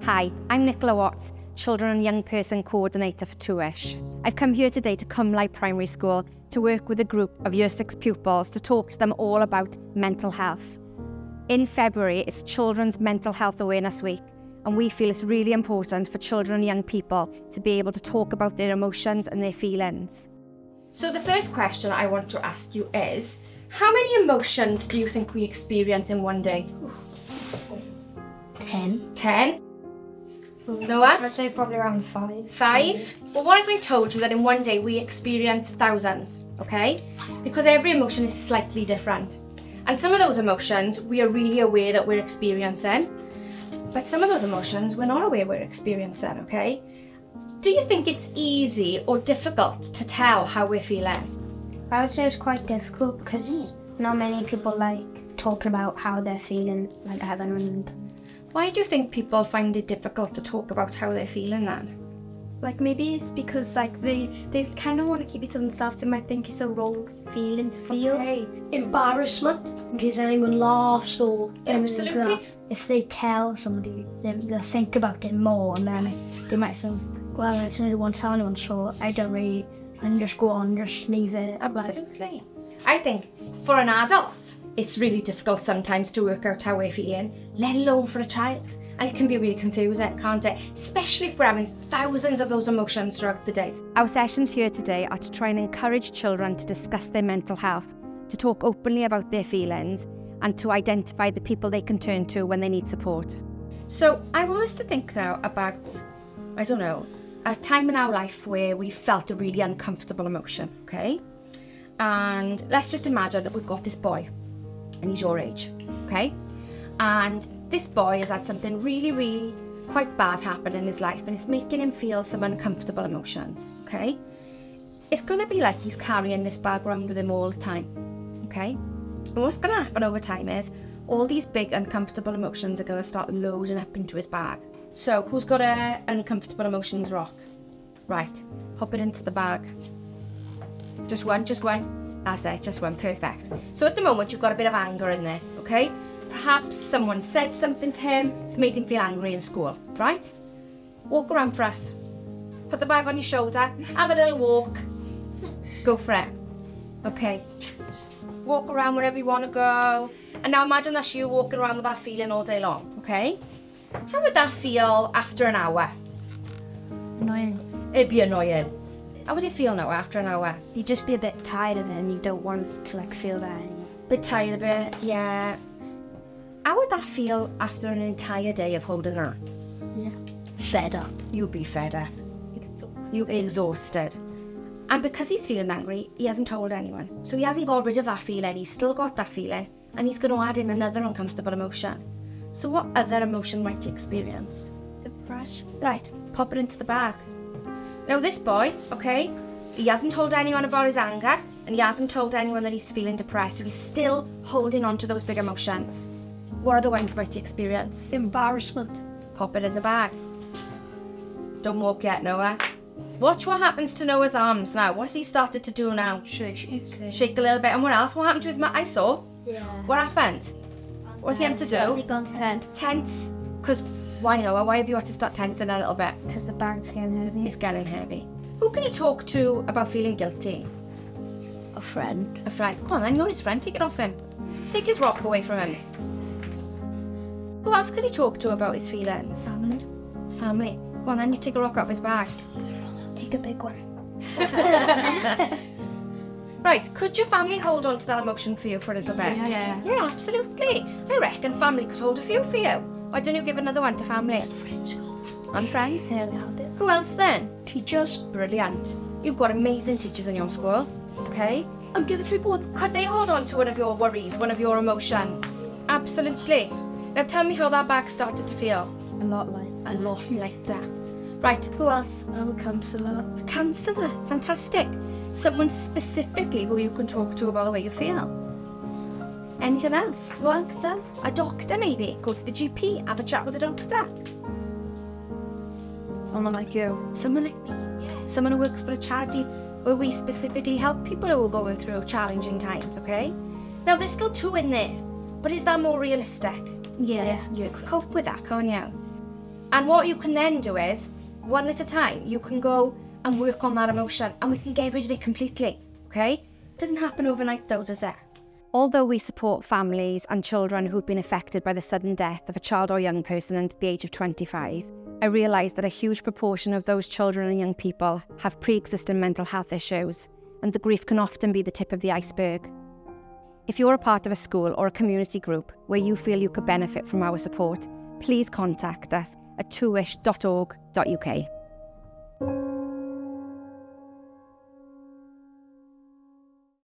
Hi, I'm Nicola Watts, Children and Young Person Coordinator for Tuish. I've come here today to Cymru Primary School to work with a group of Year 6 pupils to talk to them all about mental health. In February, it's Children's Mental Health Awareness Week, and we feel it's really important for children and young people to be able to talk about their emotions and their feelings. So the first question I want to ask you is, how many emotions do you think we experience in one day? 10. 10? Noah? I'd say probably around 5. 5? Well, what if I told you that in one day we experience thousands, okay? Because every emotion is slightly different. And some of those emotions we are really aware that we're experiencing, but some of those emotions we're not aware we're experiencing, okay? Do you think it's easy or difficult to tell how we're feeling? I would say it's quite difficult because not many people like talking about how they're feeling like at the moment. Why do you think people find it difficult to talk about how they're feeling then? Like maybe it's because like they kind of want to keep it to themselves. They might think it's a wrong feeling to feel. Okay. Embarrassment in case anyone laughs or anything like Absolutely. that. If they tell somebody, they'll think about it more, and then they might say, well, I don't want to tell anyone, so I don't really, and just go on, just leave it. Absolutely. I think for an adult, it's really difficult sometimes to work out how we're feeling, let alone for a child. And it can be really confusing, can't it? Especially if we're having thousands of those emotions throughout the day. Our sessions here today are to try and encourage children to discuss their mental health, to talk openly about their feelings, and to identify the people they can turn to when they need support. So I want us to think now about, I don't know, a time in our life where we felt a really uncomfortable emotion, okay? And let's just imagine that we've got this boy, and he's your age, okay? And this boy has had something really quite bad happen in his life, and it's making him feel some uncomfortable emotions, okay? It's going to be like he's carrying this bag around with him all the time, okay? And what's going to happen over time is all these big uncomfortable emotions are going to start loading up into his bag. So who's got a uncomfortable emotions rock? Right, pop it into the bag. Just one. That's it, just one, perfect. So at the moment you've got a bit of anger in there, okay? Perhaps someone said something to him, it's made him feel angry in school, right? Walk around for us. Put the bag on your shoulder, have a little walk. Go for it. Okay. Walk around wherever you want to go. And now imagine that's you walking around with that feeling all day long, okay? How would that feel after an hour? Annoying. It'd be annoying. How would it feel now after an hour? You'd just be a bit tired of it, and you don't want to like feel that anymore. Bit tired a bit, yeah. How would that feel after an entire day of holding that? Yeah. Fed up. You'd be fed up. You'd be exhausted. And because he's feeling angry, he hasn't told anyone. So he hasn't got rid of that feeling, he's still got that feeling, and he's going to add in another uncomfortable emotion. So what other emotion might he experience? Depression. Right, pop it into the bag. Now this boy, okay, he hasn't told anyone about his anger, and he hasn't told anyone that he's feeling depressed, so he's still holding on to those big emotions. What other ones might he experience? Embarrassment. Pop it in the bag. Don't walk yet, Noah. Watch what happens to Noah's arms now. What's he started to do now? Shake. Shake a little bit. And what else? What happened to his mouth? I saw. Yeah. What happened? What's he having to do? Tense. Because why, Noah? Why have you had to start tensing a little bit? Because the bag's getting heavy. It's getting heavy. Who can you talk to about feeling guilty? A friend. A friend. Come on then, you're his friend. Take it off him. Take his rock away from him. Who else could he talk to about his feelings? Family. Family. Come on then, you take a rock out of his bag. Take a big one. Right, could your family hold on to that emotion for you for a little bit? Yeah. Yeah, absolutely. I reckon family could hold a few for you. Why don't you give another one to family? Friends. And friends? Yeah, we held it. Who else then? Teachers. Brilliant. You've got amazing teachers in your school, okay? I'm giving 3 1. Could they hold on to one of your worries, one of your emotions? Absolutely. Now tell me how that bag started to feel. A lot like. A lot lighter. Right, who else? I'm a counsellor. A counsellor. Fantastic. Someone specifically who you can talk to about the way you feel. Anything else? What else then? A doctor maybe. Go to the GP, have a chat with the doctor. Someone like you. Someone like me. Yeah. Someone who works for a charity where we specifically help people who are going through challenging times, okay? Now there's still 2 in there, but is that more realistic? Yeah. You could cope with that, can't you? And what you can then do is, one at a time, you can go and work on that emotion and we can get rid of it completely, okay? It doesn't happen overnight though, does it? Although we support families and children who've been affected by the sudden death of a child or young person under the age of 25, I realise that a huge proportion of those children and young people have pre-existing mental health issues, and the grief can often be the tip of the iceberg. If you're a part of a school or a community group where you feel you could benefit from our support, please contact us at twoish.org.uk.